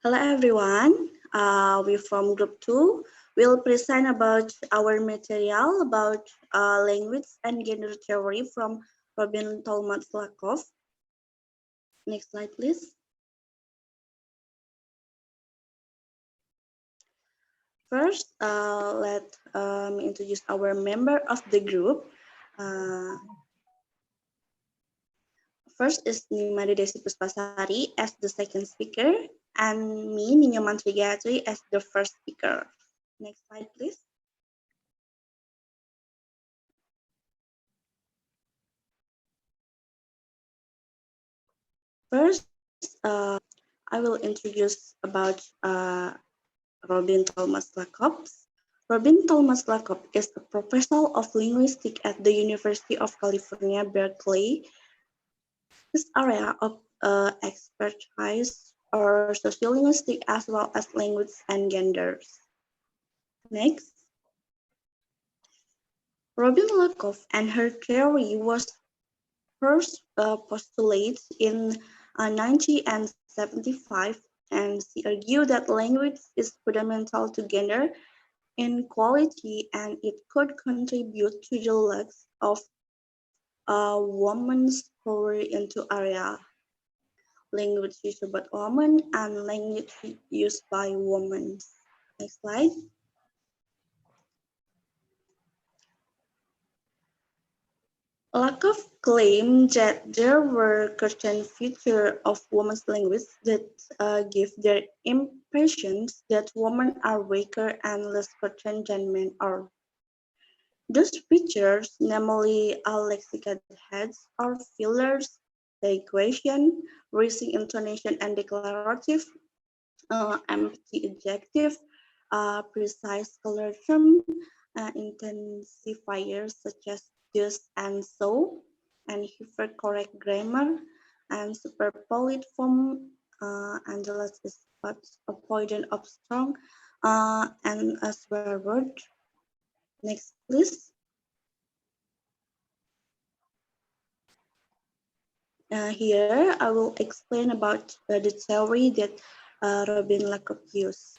Hello everyone, we from group 2 will present about our material about language and gender theory from Robin Thomas LAKOFF. Next slide please. First, let introduce our member of the group. First is Desi Puspasari as the second speaker and me, Nyoman Tri Gayatri, as the first speaker. Next slide, please. First, I will introduce about Robin Thomas LAKOFF. Robin Thomas LAKOFF is a professor of linguistics at the University of California, Berkeley. His area of expertise are sociolinguistic as well as language and genders. Next. Robin LAKOFF and her theory was first postulated in 1975, and she argued that language is fundamental to gender inequality and it could contribute to the loss of women's power into area language used by women and language used by women. Next slide. LAKOFF claimed that there were certain features of women's language that give their impressions that women are weaker and less certain than men are. Those features, namely lexical heads or fillers, the equation, raising intonation and declarative, empty adjective, precise colorism, intensifiers such as just and so, and correct grammar, and superpolite form, and the last is avoidance of strong, and a swear word. Next, please. Here, I will explain about the theory that Robin LAKOFF used.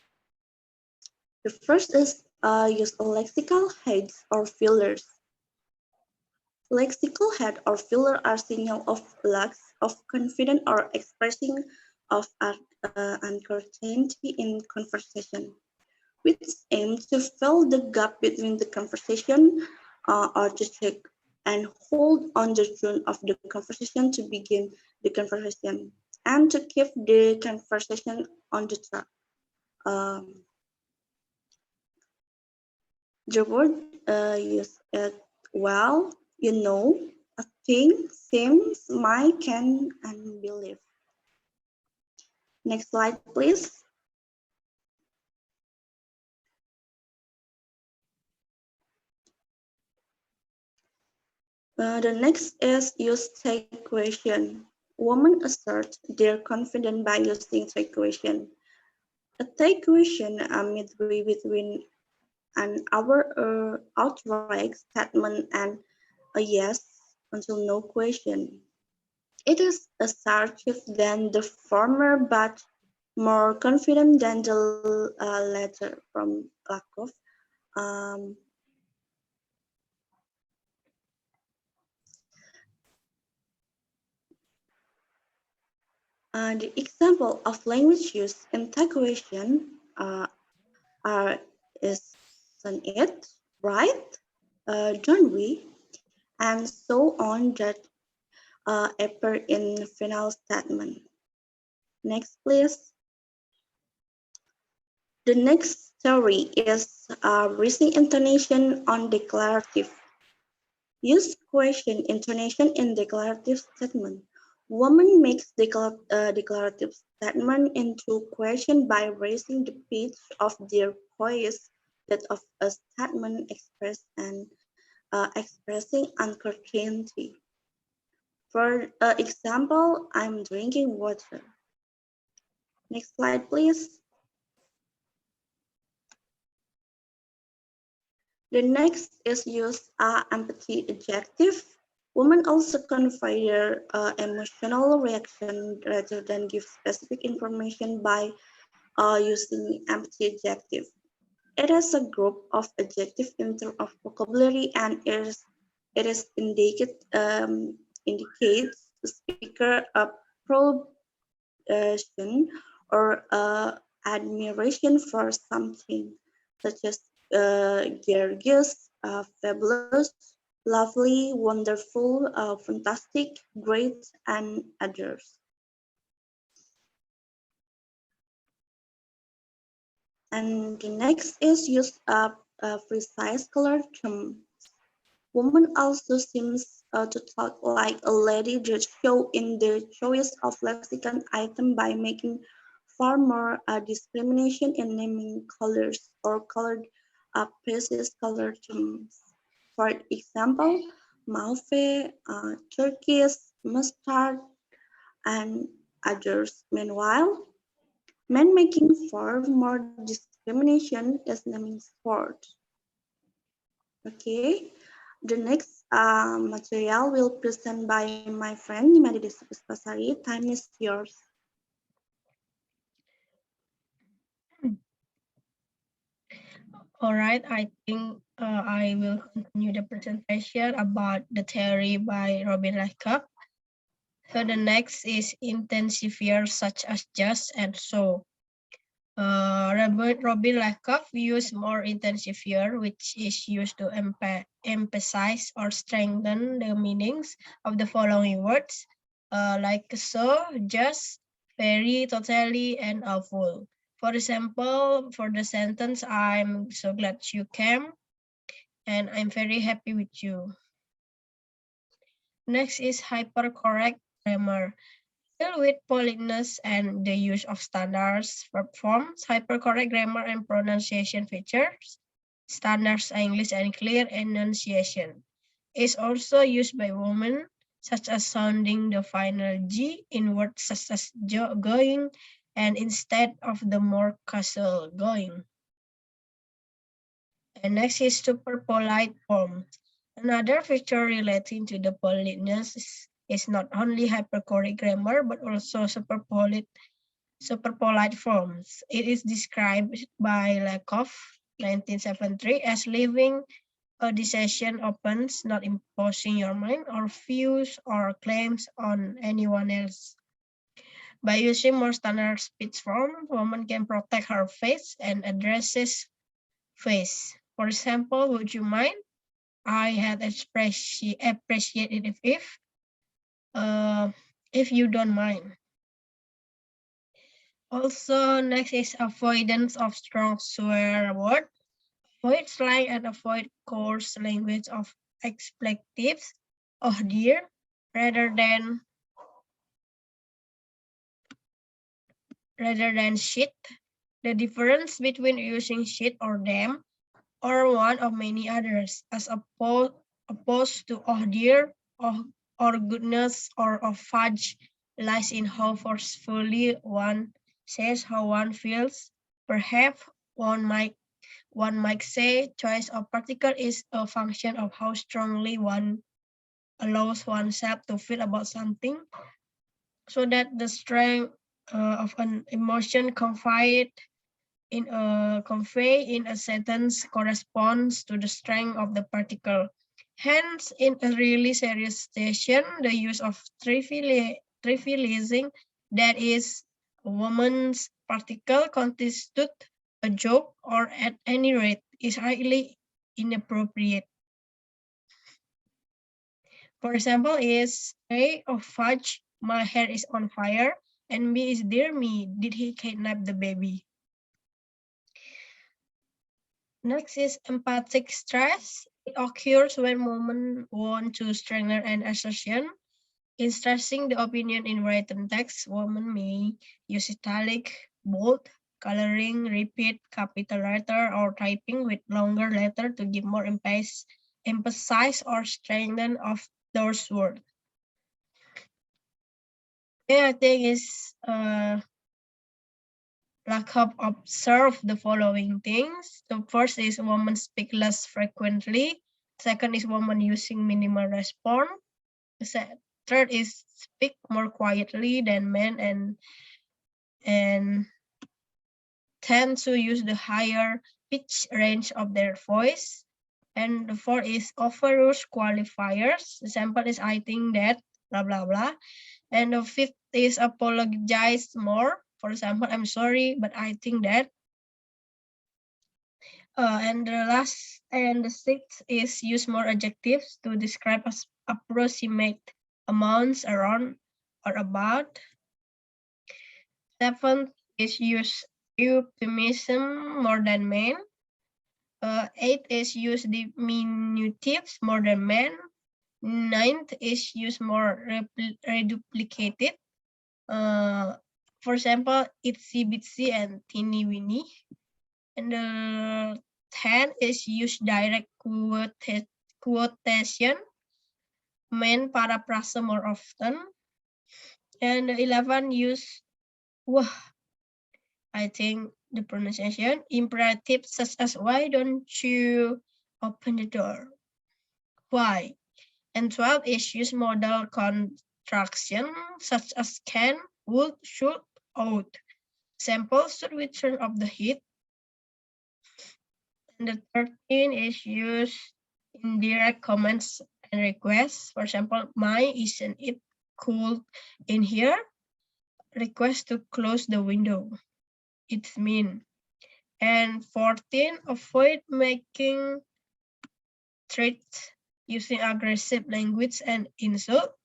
The first is use lexical heads or fillers. Lexical head or filler are signals of lack of confidence or expressing of uncertainty in conversation, which aim to fill the gap between the conversation or to check and hold on the tone of the conversation to begin the conversation and to keep the conversation on the track. The word used well, you know, a thing, seems, might, can, and believe. Next slide, please. The next is use take question. Women assert their confidence by using take question. A take question midway between an outright statement and a yes until no question. It is assertive than the former, but more confident than the latter from LAKOFF. Um, the example of language use in question isn't it, right? Don't we? And so on that appear in final statement. Next, please. The next theory is raising intonation on declarative. Use question intonation in declarative statement. Woman makes declarative statement into question by raising the pitch of their voice, that of a statement expressed and expressing uncertainty. For example, I'm drinking water. Next slide, please. The next is use empathy adjective. Women also convey their emotional reaction rather than give specific information by using empty adjective. It is a group of adjective in terms of vocabulary and it is indicates the speaker approbation or admiration for something, such as gorgeous, fabulous, lovely, wonderful, fantastic, great, and others. And the next is use a precise color term. Women also seems to talk like a lady that show in their choice of lexicon item by making far more discrimination in naming colors or colored pieces color terms. For example, mauve, turquoise, mustard, and others. Meanwhile, men making far more discrimination is naming sport. Okay. The next material will present by my friend Desi Puspasari. Time is yours. All right, I think I will continue the presentation about the theory by Robin LAKOFF. So the next is intensifiers such as just and so. Robin LAKOFF used more intensifier, which is used to emphasize or strengthen the meanings of the following words, like so, just, very, totally, and awful. For example, for the sentence, I'm so glad you came, and I'm very happy with you. Next is hypercorrect grammar. Deal with politeness and the use of standards, verb forms, hypercorrect grammar and pronunciation features, standards English and clear enunciation. Is also used by women, such as sounding the final G in words such as going and instead of the more casual going. And next is super polite forms. Another feature relating to the politeness is not only hypercorrect grammar, but also super polite forms. It is described by LAKOFF 1973 as leaving a decision open, not imposing your mind or views or claims on anyone else. By using more standard speech form, woman can protect her face and addresses face. For example, would you mind? I had appreciated if you don't mind. Also, next is avoidance of strong swear word. Avoid slang and avoid coarse language of expletives. Oh dear, rather than shit. The difference between using shit or damn or one of many others, as opposed to oh dear, or goodness, or of fudge, lies in how forcefully one says how one feels. Perhaps one might say choice of particle is a function of how strongly one allows oneself to feel about something, so that the strength of an emotion convey in a sentence corresponds to the strength of the particle. Hence, in a really serious situation, the use of trivializing, that is, a woman's particle constitute a joke, or at any rate, is highly inappropriate. For example, is A of fudge, my hair is on fire, and B is dear me, did he kidnap the baby? Next is empathic stress. It occurs when women want to strengthen an assertion. In stressing the opinion in written text, women may use italic, bold, coloring, repeat, capital letter, or typing with longer letter to give more emphasis or strengthen of those words. I think is LAKOFF observe the following things. The first is women speak less frequently. Second is women using minimal response. Third is speak more quietly than men and tend to use the higher pitch range of their voice. And the fourth is overuse qualifiers. The example is I think that, blah, blah, blah. And the fifth is apologize more. For example, I'm sorry, but I think that. And the sixth is use more adjectives to describe approximate amounts around or about. Seventh is use euphemism more than men. Eighth is use diminutives more than men. Ninth is use more reduplicated. For example, itsy bitsy and teeny weeny. And the 10 is use direct quotation, main paraphrase more often. And 11 use, wah, I think the pronunciation, imperatives such as why don't you open the door? Why? And 12 is use modal contraction such as can, would, should, ought. Example, should we turn off the heat? And the 13 is use indirect comments and requests. For example, my isn't it cold in here? Request to close the window. It's mean. And 14, avoid making threats using aggressive language and insult.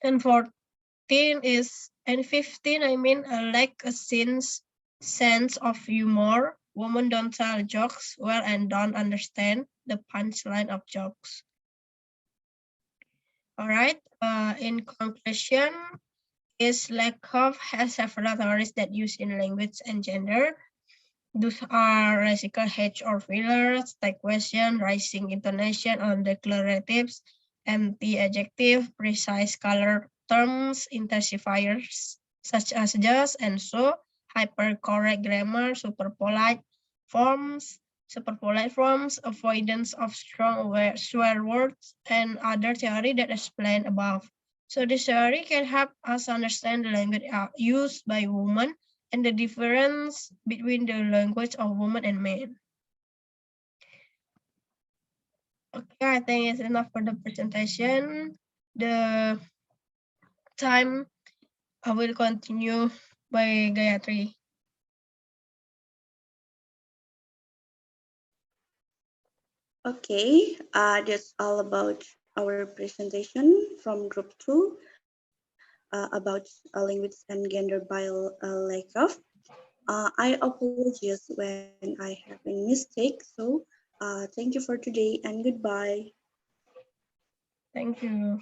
And 15 is, and 15, I mean, lack a sense of humor. Women don't tell jokes well and don't understand the punchline of jokes. All right, in conclusion, is LAKOFF has several theories that use in language and gender. Those are lexical H or fillers, type question, rising intonation on declaratives, empty adjective, precise color terms, intensifiers such as just and so, hypercorrect grammar, super polite forms, avoidance of strong swear words, and other theory that explained above. So this theory can help us understand the language used by women and the difference between the language of women and men. Okay, I think it's enough for the presentation. The time I will continue by Gayatri. Okay, that's all about our presentation from group 2 about language and gender by LAKOFF. I apologize when I have any mistake. So thank you for today and goodbye. Thank you.